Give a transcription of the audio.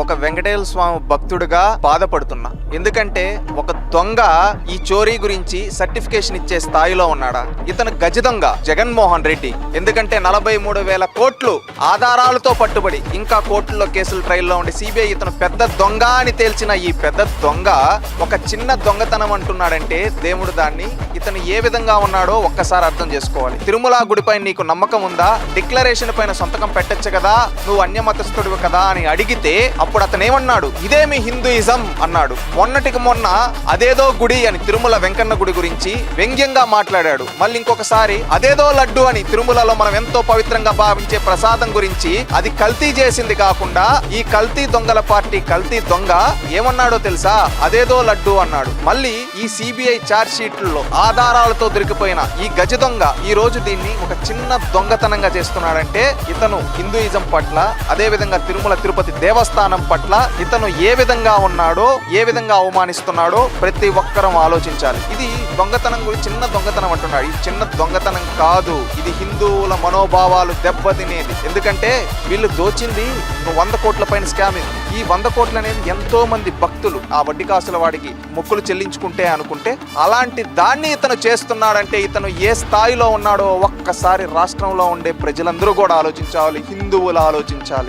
ఒక వెంకటేశ్వర స్వామి భక్తుడిగా బాధపడుతున్నా. ఎందుకంటే ఒక దొంగ ఈ చోరీ గురించి సర్టిఫికేషన్ ఇచ్చే స్థాయిలో ఉన్నాడా? ఇతను గజ దొంగ జగన్మోహన్ రెడ్డి. ఎందుకంటే 43,000 కోట్లు ఆధారాలతో పట్టుబడి ఇంకా కోర్టుల్లో కేసులు ట్రయల్లో ఉండి సిబిఐ ఇతను పెద్ద దొంగ అని తేల్చిన ఈ పెద్ద దొంగ ఒక చిన్న దొంగతనం అంటున్నాడంటే దేవుడు దాన్ని ఇతను ఏ విధంగా ఉన్నాడో ఒక్కసారి అర్థం చేసుకోవాలి. తిరుమల గుడిపై నీకు నమ్మకం ఉందా? డిక్లరేషన్ పైన సంతకం పెట్టచ్చు కదా, నువ్వు అన్యమతస్థుడివి కదా అని అడిగితే అప్పుడు అతను ఏమన్నాడు? ఇదేమి హిందూయిజం అన్నాడు. మొన్నటికి మొన్న అదేదో గుడి అని తిరుమల వెంకన్న గుడి గురించి వ్యంగ్యంగా మాట్లాడాడు. మళ్ళీ ఇంకొకసారి అదేదో లడ్డు అని తిరుమలలో మనం ఎంతో పవిత్రంగా భావించే ప్రసాదం గురించి అది కల్తీ చేసింది కాకుండా ఈ కల్తీ దొంగల పార్టీ కల్తీ దొంగ ఏమన్నాడో తెలుసా? అదేదో లడ్డు అన్నాడు. మళ్ళీ ఈ సిబిఐ ఛార్జ్ షీట్లలో ఆధారాలతో దొరికిపోయిన ఈ గజ దొంగ ఈ రోజు దీన్ని ఒక చిన్న దొంగతనంగా చేస్తున్నాడంటే ఇతను హిందూయిజం పట్ల అదే విధంగా తిరుమల తిరుపతి దేవస్థానం పట్ల ఇతను ఏ విధంగా ఉన్నాడో ఏ విధంగా అవమానిస్తున్నాడో ప్రతి ఒక్కరం ఆలోచించాలి. ఇది దొంగతనం గురించి చిన్న దొంగతనం అంటున్నాడు. ఇది చిన్న దొంగతనం కాదు, ఇది హిందువుల మనోభావాలు దెబ్బతినేది. ఎందుకంటే వీళ్ళు దోచింది 100 కోట్ల పైన స్కామ్. ఇది ఈ 100 కోట్లు అనేది ఎంతో మంది భక్తులు ఆ వడ్డీ కాసుల వాడికి మొక్కులు చెల్లించుకుంటే అనుకుంటే అలాంటి దాన్ని ఇతను చేస్తున్నాడంటే ఇతను ఏ స్థాయిలో ఉన్నాడో ఒక్కసారి రాష్ట్రంలో ఉండే ప్రజలందరూ కూడా ఆలోచించాలి, హిందువులు ఆలోచించాలి.